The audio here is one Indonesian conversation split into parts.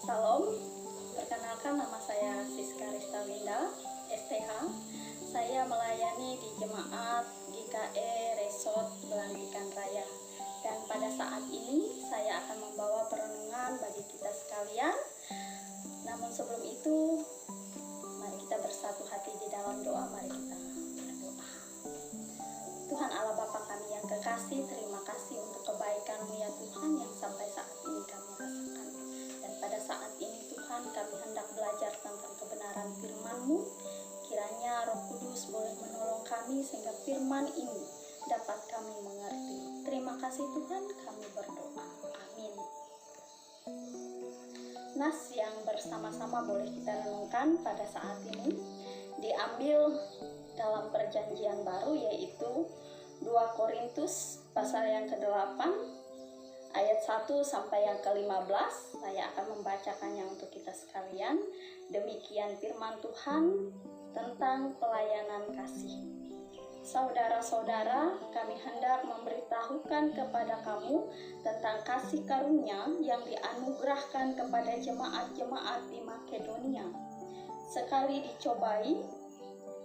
Salam, perkenalkan nama saya Siska Ristalwinda, STH. Saya melayani di Jemaat GKE Resort Belantikan Raya. Dan pada saat ini saya akan membawa perenungan bagi kita sekalian. Namun sebelum itu, mari kita bersatu hati di dalam doa. Mari kita berdoa. Tuhan Allah Bapa kami yang kekasih, terima kasih untuk kebaikan-Mu ya Tuhan yang sampai saat ini kami rasakan. Dan pada saat ini Tuhan kami hendak belajar tentang kebenaran firman-Mu. Kiranya Roh Kudus boleh menolong kami sehingga firman ini dapat kami mengerti. Terima kasih Tuhan, kami berdoa. Amin. Nas yang bersama-sama boleh kita renungkan pada saat ini diambil dalam perjanjian baru, yaitu 2 Korintus pasal yang ke-8 ayat 1 sampai yang ke-15. Saya akan membacakannya untuk kita sekalian. Demikian firman Tuhan tentang pelayanan kasih. Saudara-saudara, kami hendak memberitahukan kepada kamu tentang kasih karunia yang dianugerahkan kepada jemaat-jemaat di Makedonia. Sekali dicobai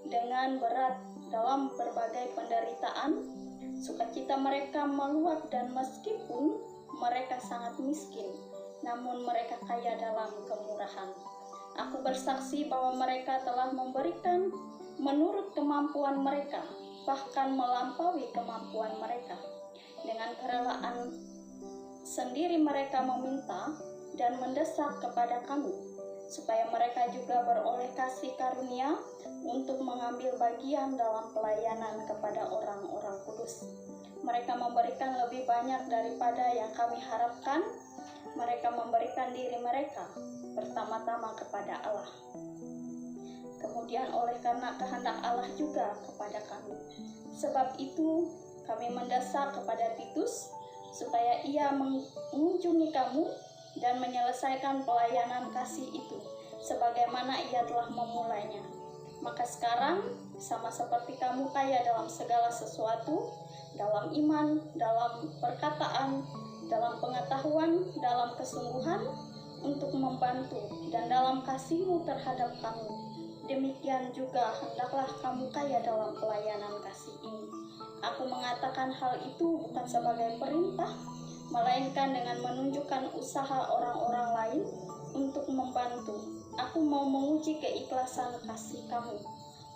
dengan berat dalam berbagai penderitaan, sukacita mereka meluap, dan meskipun mereka sangat miskin, namun mereka kaya dalam kemurahan. Aku bersaksi bahwa mereka telah memberikan menurut kemampuan mereka, bahkan melampaui kemampuan mereka. Dengan kerelaan sendiri mereka meminta dan mendesak kepada kami, supaya mereka juga beroleh kasih karunia untuk mengambil bagian dalam pelayanan kepada orang-orang kudus. Mereka memberikan lebih banyak daripada yang kami harapkan. Mereka memberikan diri mereka pertama-tama kepada Allah, kemudian oleh karena kehendak Allah juga kepada kami. Sebab itu kami mendesak kepada Titus supaya ia mengunjungi kamu dan menyelesaikan pelayanan kasih itu sebagaimana ia telah memulainya. Maka sekarang sama seperti kamu kaya dalam segala sesuatu, dalam iman, dalam perkataan, dalam pengetahuan, dalam kesungguhan untuk membantu, dan dalam kasih-Mu terhadap kami, demikian juga hendaklah kamu kaya dalam pelayanan kasih ini. Aku mengatakan hal itu bukan sebagai perintah, melainkan dengan menunjukkan usaha orang-orang lain untuk membantu. Aku mau menguji keikhlasan kasih kamu,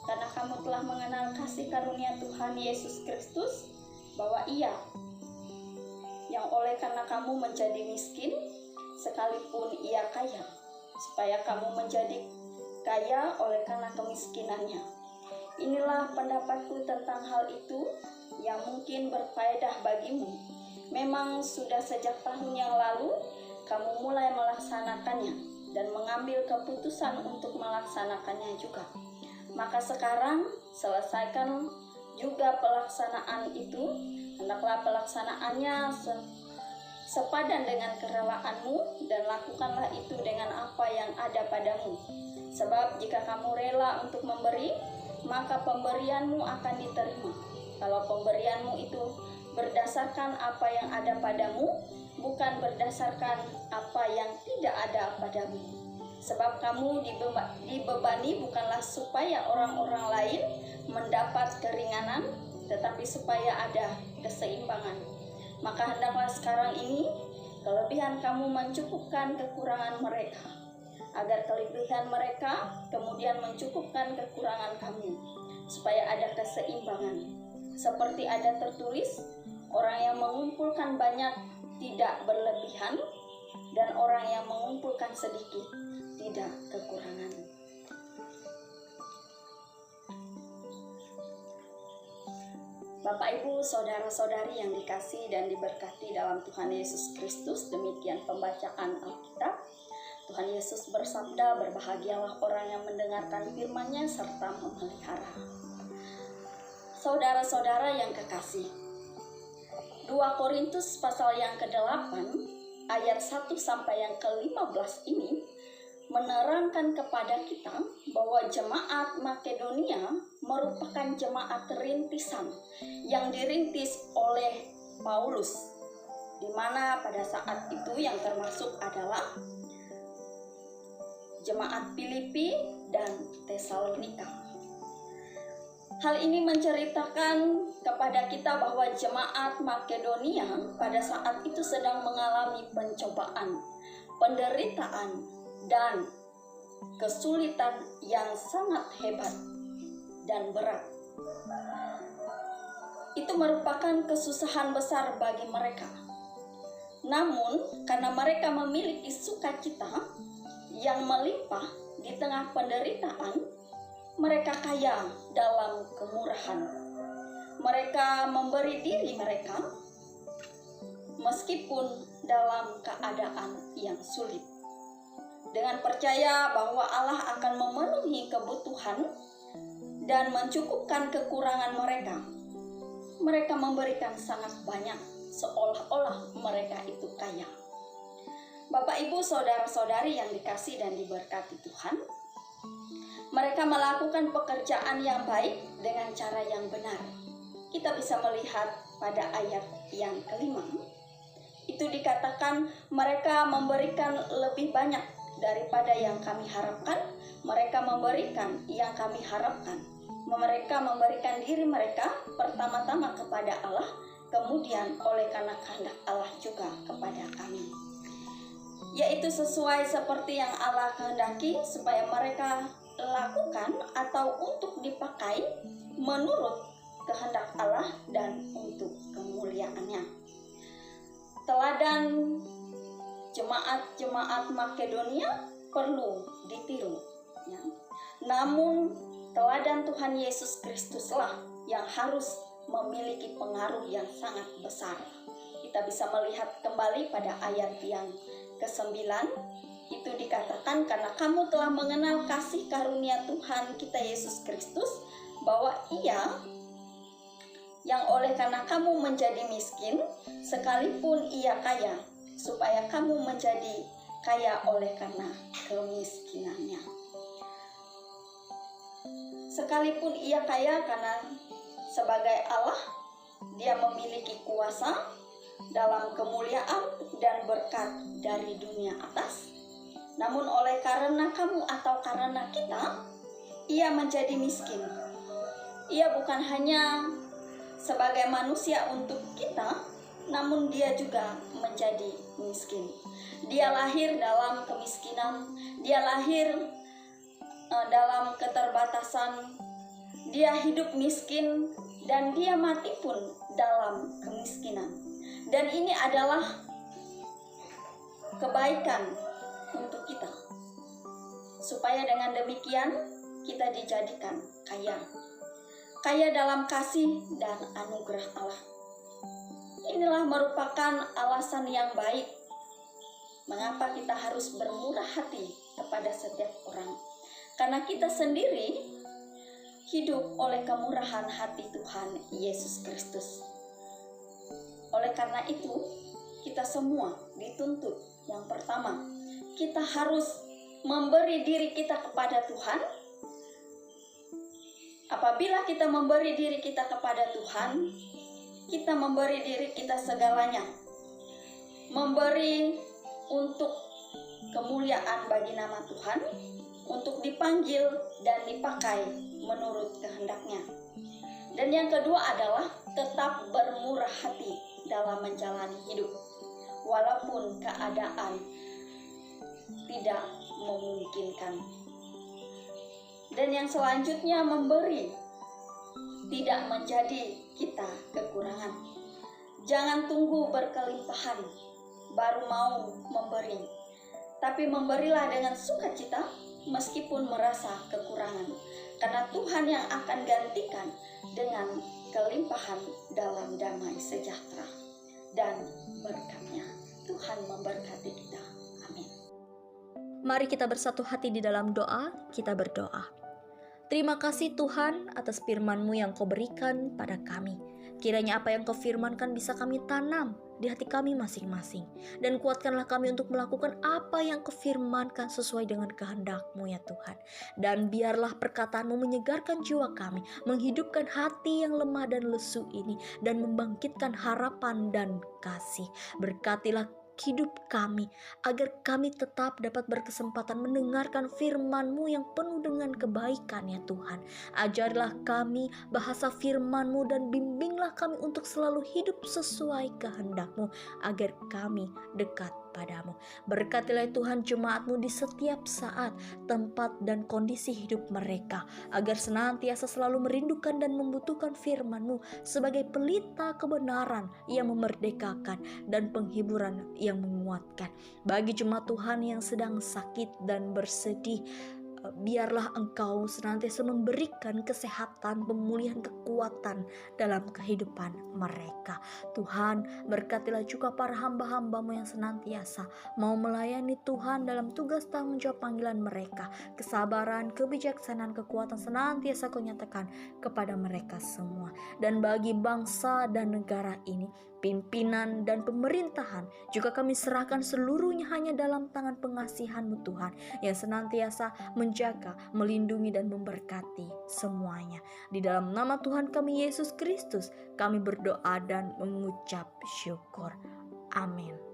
karena kamu telah mengenal kasih karunia Tuhan Yesus Kristus, bahwa Ia yang oleh karena kamu menjadi miskin, sekalipun Ia kaya, supaya kamu menjadi kaya oleh karena kemiskinannya. Inilah pendapatku tentang hal itu yang mungkin berfaedah bagimu. Memang sudah sejak tahun yang lalu kamu mulai melaksanakannya dan mengambil keputusan untuk melaksanakannya juga. Maka sekarang selesaikan juga pelaksanaan itu. Hendaklah pelaksanaannya sepadan dengan kerelaanmu, dan lakukanlah itu dengan apa yang ada padamu. Sebab jika kamu rela untuk memberi, maka pemberianmu akan diterima. Kalau pemberianmu itu berdasarkan apa yang ada padamu, bukan berdasarkan apa yang tidak ada padamu. Sebab kamu dibebani bukanlah supaya orang-orang lain mendapat keringanan, tetapi supaya ada keseimbangan. Maka hendaklah sekarang ini kelebihan kamu mencukupkan kekurangan mereka, agar kelebihan mereka kemudian mencukupkan kekurangan kamu, supaya ada keseimbangan. Seperti ada tertulis, orang yang mengumpulkan banyak tidak berlebihan, dan orang yang mengumpulkan sedikit tidak kekurangan. Bapak, Ibu, saudara-saudari yang dikasihi dan diberkati dalam Tuhan Yesus Kristus, demikian pembacaan Alkitab. Tuhan Yesus bersabda, berbahagialah orang yang mendengarkan firman-Nya serta memelihara. Saudara-saudara yang kekasih, 2 Korintus pasal yang ke-8 ayat 1 sampai yang ke-15 ini menerangkan kepada kita bahwa jemaat Makedonia merupakan jemaat rintisan yang dirintis oleh Paulus, di mana pada saat itu yang termasuk adalah jemaat Filipi dan Tesalonika. Hal ini menceritakan kepada kita bahwa jemaat Makedonia pada saat itu sedang mengalami pencobaan, penderitaan, dan kesulitan yang sangat hebat dan berat. Itu merupakan kesusahan besar bagi mereka. Namun, karena mereka memiliki sukacita yang melimpah di tengah penderitaan, mereka kaya dalam kemurahan. Mereka memberi diri mereka meskipun dalam keadaan yang sulit, dengan percaya bahwa Allah akan memenuhi kebutuhan dan mencukupkan kekurangan mereka. Mereka memberikan sangat banyak, seolah-olah mereka itu kaya. Bapak, Ibu, saudara-saudari yang dikasihi dan diberkati Tuhan, mereka melakukan pekerjaan yang baik dengan cara yang benar. Kita bisa melihat pada ayat yang kelima, itu dikatakan mereka memberikan lebih banyak daripada yang kami harapkan. Mereka memberikan yang kami harapkan. Mereka memberikan diri mereka pertama-tama kepada Allah, kemudian oleh karena kehendak Allah juga kepada kami. Yaitu sesuai seperti yang Allah kehendaki supaya mereka lakukan atau untuk dipakai menurut kehendak Allah dan untuk kemuliaannya. Teladan jemaat-jemaat Makedonia perlu ditiru, ya. Namun teladan Tuhan Yesus Kristuslah yang harus memiliki pengaruh yang sangat besar. Kita bisa melihat kembali pada ayat yang ke-9, itu dikatakan, karena kamu telah mengenal kasih karunia Tuhan kita Yesus Kristus, bahwa Ia yang oleh karena kamu menjadi miskin, sekalipun Ia kaya, supaya kamu menjadi kaya oleh karena kemiskinannya. Sekalipun Ia kaya karena sebagai Allah, Dia memiliki kuasa dalam kemuliaan dan berkat dari dunia atas. Namun oleh karena kamu atau karena kita, Ia menjadi miskin. Ia bukan hanya sebagai manusia untuk kita, namun Dia juga menjadi miskin. Dia lahir dalam kemiskinan, Dia lahir dalam keterbatasan, Dia hidup miskin, dan Dia mati pun dalam kemiskinan. Dan ini adalah kebaikan untuk kita, supaya dengan demikian kita dijadikan kaya dalam kasih dan anugerah Allah. Inilah merupakan alasan yang baik mengapa kita harus bermurah hati kepada setiap orang, karena kita sendiri hidup oleh kemurahan hati Tuhan Yesus Kristus. Oleh karena itu, kita semua dituntut, yang pertama, kita harus memberi diri kita kepada Tuhan. Apabila kita memberi diri kita kepada Tuhan, kita memberi diri kita segalanya. Memberi untuk kemuliaan bagi nama Tuhan, untuk dipanggil dan dipakai menurut kehendaknya. Dan yang kedua adalah tetap bermurah hati dalam menjalani hidup, walaupun keadaan tidak memungkinkan. Dan yang selanjutnya, memberi tidak menjadi kita kekurangan. Jangan tunggu berkelimpahan baru mau memberi, tapi memberilah dengan sukacita meskipun merasa kekurangan, karena Tuhan yang akan gantikan dengan kelimpahan dalam damai sejahtera dan berkat-Nya. Tuhan memberkati kita. Amin. Mari kita bersatu hati di dalam doa. Kita berdoa. Terima kasih Tuhan atas firman-Mu yang Kau berikan pada kami. Kiranya apa yang Kau firmankan bisa kami tanam di hati kami masing-masing. Dan kuatkanlah kami untuk melakukan apa yang Kau firmankan sesuai dengan kehendak-Mu ya Tuhan. Dan biarlah perkataan-Mu menyegarkan jiwa kami, menghidupkan hati yang lemah dan lesu ini, dan membangkitkan harapan dan kasih. Berkatilah hidup kami, agar kami tetap dapat berkesempatan mendengarkan firman-Mu yang penuh dengan kebaikan ya Tuhan. Ajarilah kami bahasa firman-Mu dan bimbinglah kami untuk selalu hidup sesuai kehendak-Mu, agar kami dekat padamu. Berkatilah Tuhan jemaat-Mu di setiap saat, tempat dan kondisi hidup mereka, agar senantiasa selalu merindukan dan membutuhkan firman-Mu sebagai pelita kebenaran yang memerdekakan dan penghiburan yang menguatkan. Bagi jemaat Tuhan yang sedang sakit dan bersedih, biarlah Engkau senantiasa memberikan kesehatan, pemulihan, kekuatan dalam kehidupan mereka. Tuhan, berkatilah juga para hamba-hamba-Mu yang senantiasa mau melayani Tuhan dalam tugas tanggung jawab panggilan mereka. Kesabaran, kebijaksanaan, kekuatan senantiasa Kau nyatakan kepada mereka semua. Dan bagi bangsa dan negara ini, pimpinan dan pemerintahan juga kami serahkan seluruhnya hanya dalam tangan pengasihan-Mu Tuhan, yang senantiasa menjaga, melindungi dan memberkati semuanya. Di dalam nama Tuhan kami Yesus Kristus, kami berdoa dan mengucap syukur. Amin.